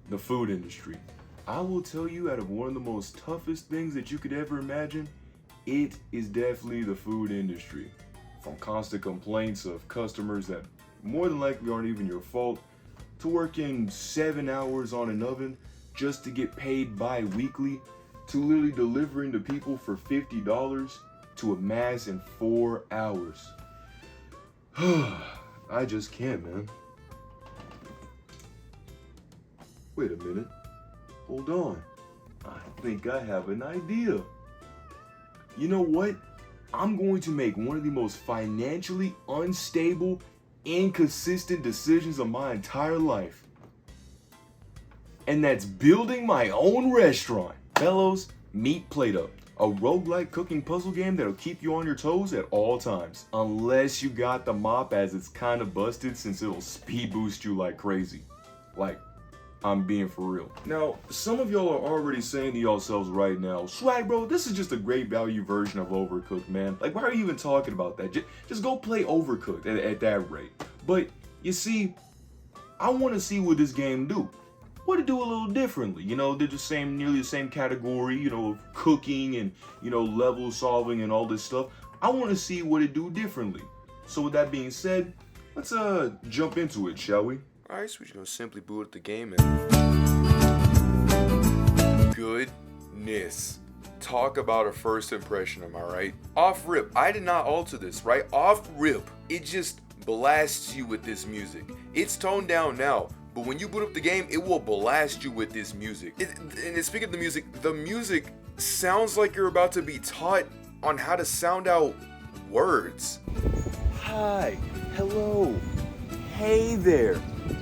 The food industry. I will tell you, out of one of the most toughest things that you could ever imagine, it is definitely the food industry. From constant complaints of customers that more than likely aren't even your fault, to working 7 hours on an oven just to get paid bi-weekly, to literally delivering to people for $50 to a mass in 4 hours. I just can't, man. Wait a minute. Hold on. I think I have an idea. You know what? I'm going to make one of the most financially unstable, inconsistent decisions of my entire life. And that's building my own restaurant. Fellows, meet PlateUp, a roguelike cooking puzzle game that'll keep you on your toes at all times. Unless you got the mop, as it's kind of busted since it'll speed boost you like crazy. Like, I'm being for real. Now, some of y'all are already saying to yourselves right now, Swag bro, this is just a great value version of Overcooked, man. Like, why are you even talking about that? Just go play Overcooked at that rate. But, you see, I want to see what this game do. What it do a little differently. You know, they're just nearly the same category, you know, of cooking and, you know, level solving and all this stuff. I want to see what it do differently. So with that being said, let's jump into it, shall we? Alright, so we're just gonna simply boot up the game and... Goodness. Talk about a first impression, am I right? Off rip, I did not alter this, right? Off rip, it just blasts you with this music. It's toned down now, but when you boot up the game, it will blast you with this music. And speaking of the music sounds like you're about to be taught on how to sound out words. Hi, hello, hey there.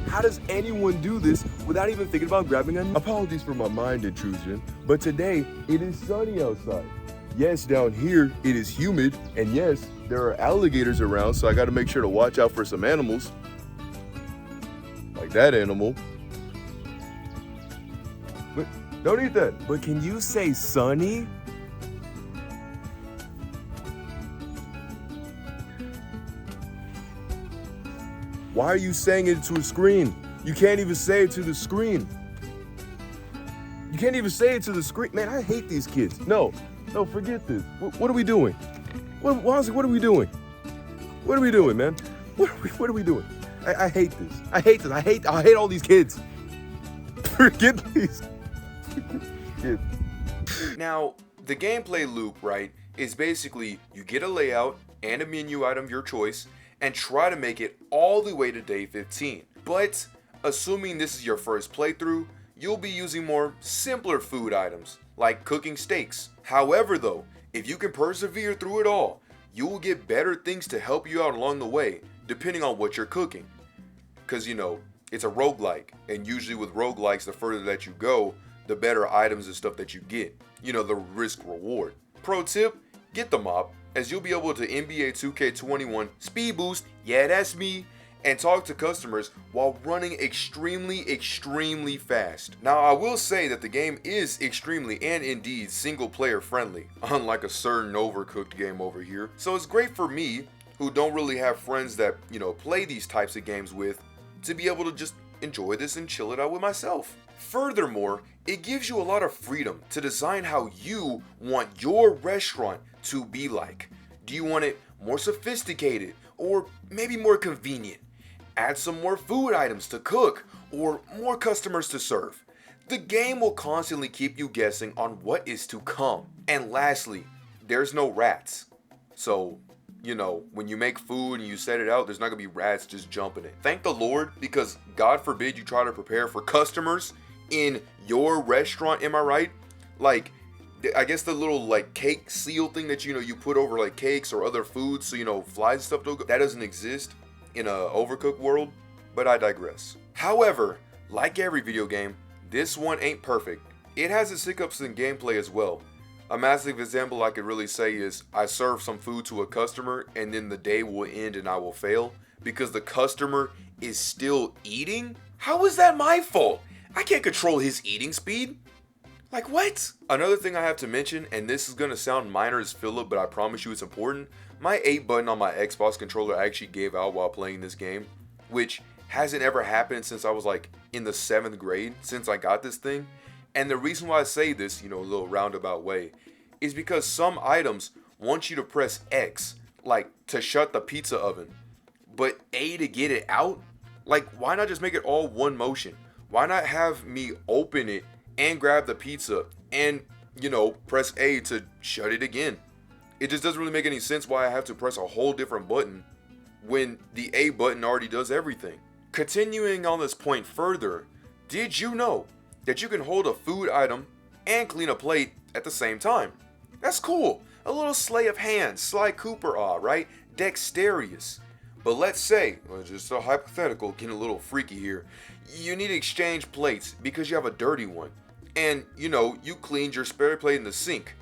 How does anyone do this without even thinking about grabbing a... Apologies for my mind intrusion, but today it is sunny outside. Yes, down here it is humid, and yes, there are alligators around, so I gotta make sure to watch out for some animals. Like that animal. But don't eat that. But can you say sunny? Why are you saying it to a screen? You can't even say it to the screen. You can't even say it to the screen. Man, I hate these kids. No, forget this. What are we doing? Honestly, what are we doing? What are we doing, man? What are we doing? I hate this. I hate this. I hate all these kids. Forget these kids. Now, the gameplay loop, right, is basically you get a layout and a menu item of your choice and try to make it all the way to day 15. But assuming this is your first playthrough, you'll be using more simpler food items, like cooking steaks. However though, if you can persevere through it all, you will get better things to help you out along the way, depending on what you're cooking. Cause you know, it's a roguelike, and usually with roguelikes, the further that you go, the better items and stuff that you get. You know, the risk reward. Pro tip, get the mop, as you'll be able to NBA 2K21 speed boost, yeah that's me, and talk to customers while running extremely fast. Now I will say that the game is extremely and indeed single player friendly, unlike a certain Overcooked game over here. So it's great for me, who don't really have friends that, you know, play these types of games with, to be able to just enjoy this and chill it out with myself. Furthermore, it gives you a lot of freedom to design how you want your restaurant to be like. Do you want it more sophisticated or maybe more convenient? Add some more food items to cook or more customers to serve. The game will constantly keep you guessing on what is to come. And lastly, there's no rats. So, you know, when you make food and you set it out, there's not gonna be rats just jumping it. Thank the Lord, because God forbid you try to prepare for customers in your restaurant, am I right? Like, I guess the little like cake seal thing that, you know, you put over like cakes or other foods so, you know, flies and stuff don't go, that doesn't exist in a Overcooked world, but I digress. However, like every video game, this one ain't perfect. It has its hiccups in gameplay as well. A massive example I could really say is I serve some food to a customer and then the day will end and I will fail because the customer is still eating? How is that my fault? I can't control his eating speed. Like what? Another thing I have to mention, and this is gonna sound minor as Philip, but I promise you it's important. My 8 button on my Xbox controller actually gave out while playing this game, which hasn't ever happened since I was like in the 7th grade, since I got this thing. And the reason why I say this, a little roundabout way, is because some items want you to press X, like to shut the pizza oven, but A to get it out. Like, why not just make it all one motion? Why not have me open it and grab the pizza and, press A to shut it again? It just doesn't really make any sense why I have to press a whole different button when the A button already does everything. Continuing on this point further, did you know that you can hold a food item and clean a plate at the same time? That's cool. A little sleight of hand, Sly Cooper, right? Dexterous. But let's say, just a hypothetical, getting a little freaky here, you need to exchange plates because you have a dirty one. And, you cleaned your spare plate in the sink,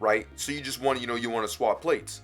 right? So you just want to, you want to swap plates.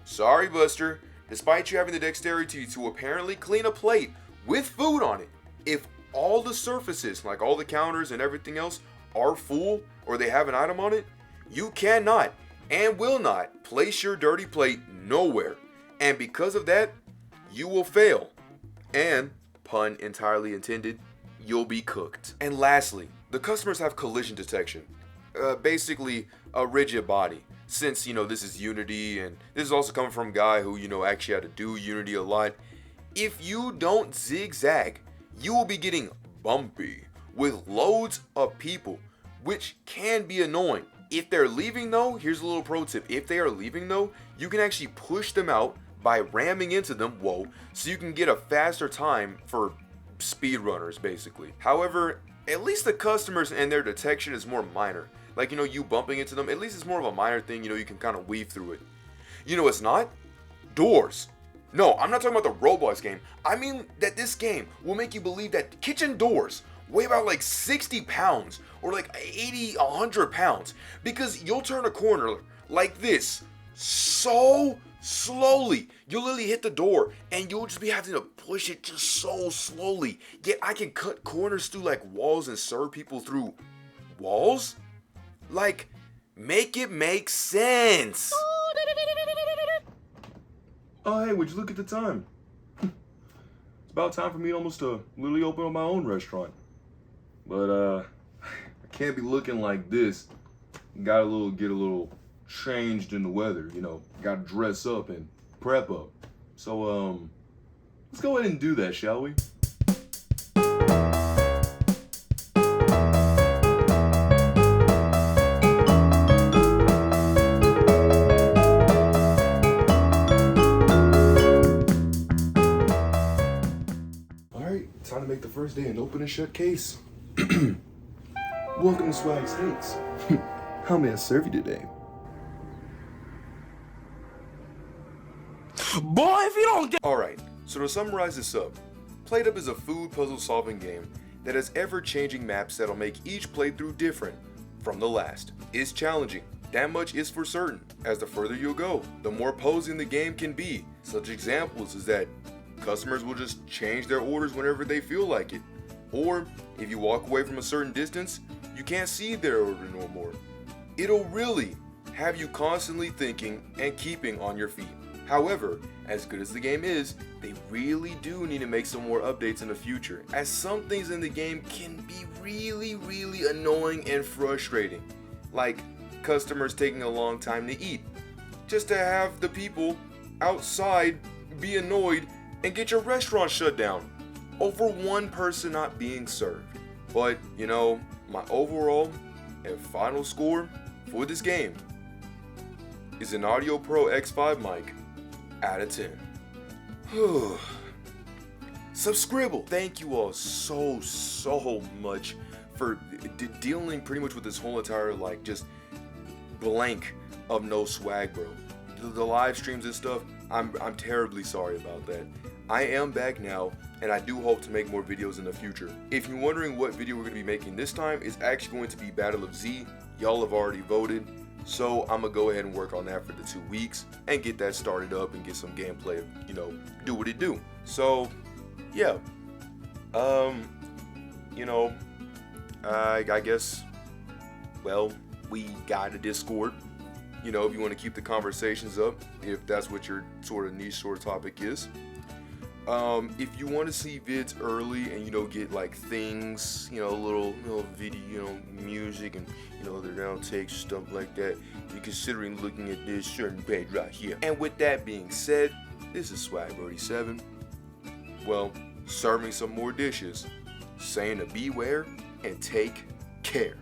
Sorry, Buster. Despite you having the dexterity to apparently clean a plate with food on it, if all the surfaces, like all the counters and everything else, are full or they have an item on it, you cannot and will not place your dirty plate nowhere. And because of that, you will fail. And, pun entirely intended, you'll be cooked. And lastly, the customers have collision detection. Basically, a rigid body. Since, this is Unity, and this is also coming from a guy who, actually had to do Unity a lot. If you don't zigzag, you will be getting bumpy with loads of people, which can be annoying. If they're leaving though, here's a little pro tip. If they are leaving though, you can actually push them out by ramming into them, so you can get a faster time for speedrunners, basically. However, at least the customers and their detection is more minor. Like, you bumping into them, at least it's more of a minor thing, you can kind of weave through it. It's not? Doors. No, I'm not talking about the Roblox game. I mean that this game will make you believe that kitchen doors weigh about like 60 pounds or like 80, 100 pounds, because you'll turn a corner like this so slowly. You'll literally hit the door and you'll just be having to push it just so slowly. Yet I can cut corners through like walls and serve people through walls? Like, make it make sense. Oh, hey, would you look at the time? It's about time for me almost to literally open up my own restaurant. But, I can't be looking like this. Get a little changed in the weather, gotta dress up and prep up. So, let's go ahead and do that, shall we? Time to make the first day an open and shut case. Welcome to Swag Steaks. How may I serve you today? Boy, if you don't get... Alright, so to summarize this up, PlateUp is a food puzzle solving game that has ever-changing maps that'll make each playthrough different from the last. It's challenging, that much is for certain. As the further you'll go, the more posing the game can be. Such examples is that customers will just change their orders whenever they feel like it. Or, if you walk away from a certain distance, you can't see their order no more. It'll really have you constantly thinking and keeping on your feet. However, as good as the game is, they really do need to make some more updates in the future, as some things in the game can be really annoying and frustrating. Like customers taking a long time to eat, just to have the people outside be annoyed and get your restaurant shut down over one person not being served. But, my overall and final score for this game is an Audio Pro X5 mic out of 10. Subscribble. Thank you all so much for dealing pretty much with this whole entire, just blank of no swag, bro. The live streams and stuff, I'm terribly sorry about that. I am back now, and I do hope to make more videos in the future. If you're wondering what video we're going to be making this time, it's actually going to be Battle of Z. Y'all have already voted, so I'm going to go ahead and work on that for the 2 weeks and get that started up and get some gameplay, do what it do. So, yeah. I guess, well, we got a Discord. If you want to keep the conversations up, if that's what your sort of niche sort of topic is. If you want to see vids early and get like things, little video, music, and their outtakes, stuff like that, you're considering looking at this certain page right here. And with that being said, this is Swag37. Well, serving some more dishes, saying to beware and take care.